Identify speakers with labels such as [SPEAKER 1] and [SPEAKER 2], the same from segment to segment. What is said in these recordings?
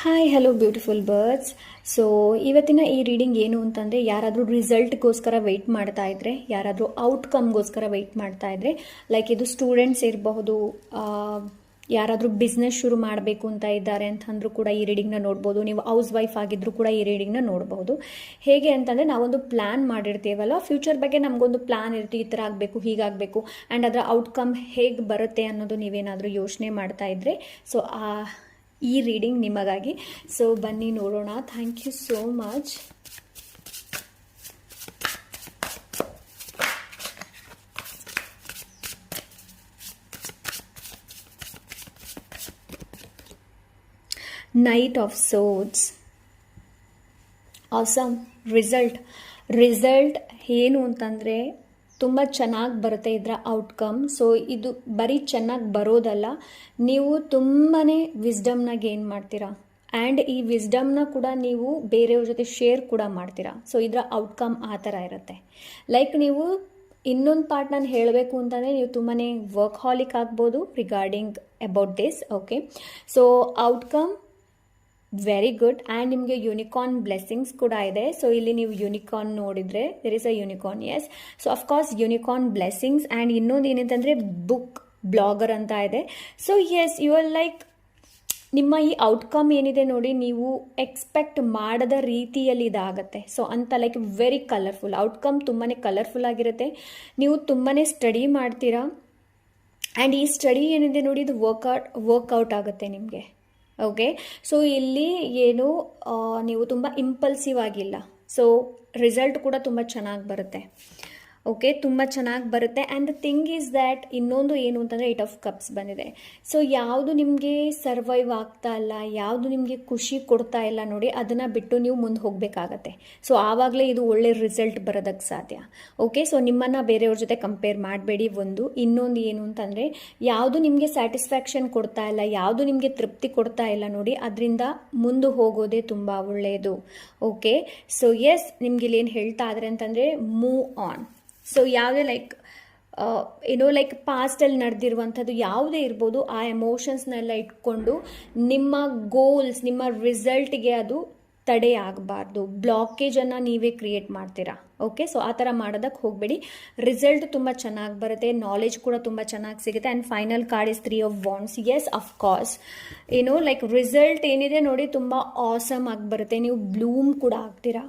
[SPEAKER 1] Hi hello beautiful birds. So ಇವತ್ತಿನ ಈ reading ಏನು ಅಂತಂದರೆ, ಯಾರಾದರೂ ರಿಸಲ್ಟ್ಗೋಸ್ಕರ ವೆಯ್ಟ್ ಮಾಡ್ತಾ ಇದ್ರೆ, ಯಾರಾದರೂ ಔಟ್ಕಮ್ಗೋಸ್ಕರ ವೆಯ್ಟ್ ಮಾಡ್ತಾ ಇದ್ರೆ, ಲೈಕ್ ಇದು ಸ್ಟೂಡೆಂಟ್ಸ್ ಇರಬಹುದು, ಯಾರಾದರೂ ಬಿಸ್ನೆಸ್ ಶುರು ಮಾಡಬೇಕು ಅಂತ ಇದ್ದಾರೆ ಅಂತಂದ್ರೂ ಕೂಡ ಈ ರೀಡಿಂಗ್ನ ನೋಡ್ಬೋದು. ನೀವು ಹೌಸ್ ವೈಫ್ ಆಗಿದ್ರೂ ಕೂಡ ಈ ರೀಡಿಂಗ್ನ ನೋಡ್ಬೋದು. ಹೇಗೆ ಅಂತಂದರೆ, ನಾವೊಂದು ಪ್ಲ್ಯಾನ್ ಮಾಡಿರ್ತೀವಲ್ಲ, ಫ್ಯೂಚರ್ ಬಗ್ಗೆ ನಮಗೊಂದು ಪ್ಲ್ಯಾನ್ ಇರುತ್ತೆ, ಈ ಥರ ಆಗಬೇಕು, ಹೀಗಾಗಬೇಕು, ಆ್ಯಂಡ್ ಅದರ ಔಟ್ಕಮ್ ಹೇಗೆ ಬರುತ್ತೆ ಅನ್ನೋದು ನೀವೇನಾದರೂ ಯೋಚನೆ ಮಾಡ್ತಾ ಇದ್ರೆ, ಸೊ ಈ ರೀಡಿಂಗ್ ನಿಮಗಾಗಿ. ಸೊ ಬನ್ನಿ ನೋಡೋಣ. Thank you so much. Knight of swords. Awesome. Result ಏನು ಅಂತಂದರೆ ತುಂಬ ಚೆನ್ನಾಗಿ ಬರುತ್ತೆ ಇದರ ಔಟ್ಕಮ್. ಸೊ ಇದು ಬರೀ ಚೆನ್ನಾಗಿ ಬರೋದಲ್ಲ, ನೀವು ತುಂಬಾ ವಿಸ್ಡಮ್ನ ಗೇನ್ ಮಾಡ್ತೀರಾ, ಆ್ಯಂಡ್ ಈ ವಿಸ್ಡಮ್ನ ಕೂಡ ನೀವು ಬೇರೆಯವ್ರ ಜೊತೆ ಶೇರ್ ಕೂಡ ಮಾಡ್ತೀರಾ. ಸೊ ಇದರ ಔಟ್ಕಮ್ ಆ ಥರ ಇರುತ್ತೆ. ಲೈಕ್ ನೀವು ಇನ್ನೊಂದು ಪಾರ್ಟ್ ನಾನು ಹೇಳಬೇಕು ಅಂತಂದರೆ, ನೀವು ತುಂಬಾ ವರ್ಕ್ ಹಾಲಿಕ್ ಆಗ್ಬೋದು regarding about this. Okay, so outcome very good. And ನಿಮಗೆ ಯೂನಿಕಾರ್ನ್ ಬ್ಲೆಸ್ಸಿಂಗ್ಸ್ ಕೂಡ ಇದೆ. ಸೊ ಇಲ್ಲಿ ನೀವು ಯೂನಿಕಾರ್ನ್ ನೋಡಿದರೆ, there is a unicorn, yes. So of course unicorn blessings. And ಇನ್ನೊಂದು ಏನಂತಂದರೆ ಬುಕ್ ಬ್ಲಾಗರ್ ಅಂತ ಇದೆ. So yes, you are like, ನಿಮ್ಮ ಈ ಔಟ್ಕಮ್ ಏನಿದೆ ನೋಡಿ, ನೀವು ಎಕ್ಸ್ಪೆಕ್ಟ್ ಮಾಡದ ರೀತಿಯಲ್ಲಿ ಇದಾಗುತ್ತೆ. ಸೊ ಅಂತ ಲೈಕ್ ವೆರಿ ಕಲರ್ಫುಲ್ ಔಟ್ಕಮ್, ತುಂಬಾ ಕಲರ್ಫುಲ್ ಆಗಿರುತ್ತೆ. ನೀವು ತುಂಬಾ ಸ್ಟಡಿ ಮಾಡ್ತೀರಾ, ಆ್ಯಂಡ್ ಈ ಸ್ಟಡಿ ಏನಿದೆ ನೋಡಿ, ಇದು ವರ್ಕೌಟ್ ಆಗುತ್ತೆ ನಿಮಗೆ. ಓಕೆ, ಸೊ ಇಲ್ಲಿ ಏನು ನೀವು ತುಂಬ ಇಂಪಲ್ಸಿವ್ ಆಗಿಲ್ಲ. ಸೊ ರಿಸಲ್ಟ್ ಕೂಡ ತುಂಬ ಚೆನ್ನಾಗಿ ಬರುತ್ತೆ. ಓಕೆ, ತುಂಬ ಚೆನ್ನಾಗಿ ಬರುತ್ತೆ. And the thing is that, ಇನ್ನೊಂದು ಏನು ಅಂತಂದರೆ 8 ಆಫ್ ಕಪ್ಸ್ ಬಂದಿದೆ. ಸೊ ಯಾವುದು ನಿಮಗೆ ಸರ್ವೈವ್ ಆಗ್ತಾ ಇಲ್ಲ, ಯಾವುದು ನಿಮಗೆ ಖುಷಿ ಕೊಡ್ತಾ ಇಲ್ಲ ನೋಡಿ, ಅದನ್ನು ಬಿಟ್ಟು ನೀವು ಮುಂದೆ ಹೋಗಬೇಕಾಗತ್ತೆ. ಸೊ ಆವಾಗಲೇ ಇದು ಒಳ್ಳೆ ರಿಸಲ್ಟ್ ಬರೋದಕ್ಕೆ ಸಾಧ್ಯ. ಓಕೆ, ಸೊ ನಿಮ್ಮನ್ನು ಬೇರೆಯವ್ರ ಜೊತೆ ಕಂಪೇರ್ ಮಾಡಬೇಡಿ. ಇನ್ನೊಂದು ಏನು ಅಂತಂದರೆ, ಯಾವುದು ನಿಮಗೆ ಸ್ಯಾಟಿಸ್ಫ್ಯಾಕ್ಷನ್ ಕೊಡ್ತಾ ಇಲ್ಲ, ಯಾವುದು ನಿಮಗೆ ತೃಪ್ತಿ ಕೊಡ್ತಾ ಇಲ್ಲ ನೋಡಿ, ಅದರಿಂದ ಮುಂದೆ ಹೋಗೋದೇ ತುಂಬ ಒಳ್ಳೆಯದು. ಓಕೆ, ಸೊ ಎಸ್, ನಿಮ್ಗೆ ಇಲ್ಲಿ ಏನು ಹೇಳ್ತಾ ಇದ್ದಾರೆ ಅಂತಂದರೆ, ಮೂವ್ ಆನ್. ಸೊ ಯಾವುದೇ ಲೈಕ್ ಲೈಕ್ ಪಾಸ್ಟಲ್ಲಿ ನಡೆದಿರುವಂಥದ್ದು ಯಾವುದೇ ಇರ್ಬೋದು, ಆ ಎಮೋಷನ್ಸ್ನೆಲ್ಲ ಇಟ್ಕೊಂಡು ನಿಮ್ಮ ಗೋಲ್ಸ್, ನಿಮ್ಮ ರಿಸಲ್ಟ್ಗೆ ಅದು ತಡೆ ಆಗಬಾರ್ದು. ಬ್ಲಾಕೇಜನ್ನು ನೀವೇ ಕ್ರಿಯೇಟ್ ಮಾಡ್ತೀರಾ. ಓಕೆ, ಸೊ ಆ ಥರ ಮಾಡೋದಕ್ಕೆ ಹೋಗಬೇಡಿ. ರಿಸಲ್ಟ್ ತುಂಬ ಚೆನ್ನಾಗಿ ಬರುತ್ತೆ, ನಾಲೆಜ್ ಕೂಡ ತುಂಬ ಚೆನ್ನಾಗಿ ಸಿಗುತ್ತೆ. And final card is 3 of wands. Yes, of course like result ಏನಿದೆ ನೋಡಿ, ತುಂಬ ಆಸಮ್ ಆಗಿ ಬರುತ್ತೆ. ನೀವು ಬ್ಲೂಮ್ ಕೂಡ ಆಗ್ತೀರಾ.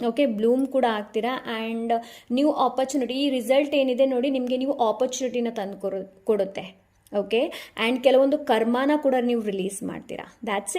[SPEAKER 1] ಓಕೆ, ಬ್ಲೂಮ್ ಕೂಡ ಆಗ್ತೀರಾ. ಆ್ಯಂಡ್ ನ್ಯೂ ಆಪರ್ಚುನಿಟಿ, ಈ ರಿಸಲ್ಟ್ ಏನಿದೆ ನೋಡಿ, ನಿಮಗೆ ನೀವು ಆಪರ್ಚುನಿಟಿನ ತಂದು ಕೊಡುತ್ತೆ. ಓಕೆ, ಆ್ಯಂಡ್ ಕೆಲವೊಂದು ಕರ್ಮನ ಕೂಡ ನೀವು ರಿಲೀಸ್ ಮಾಡ್ತೀರಾ. ದ್ಯಾಟ್ಸ್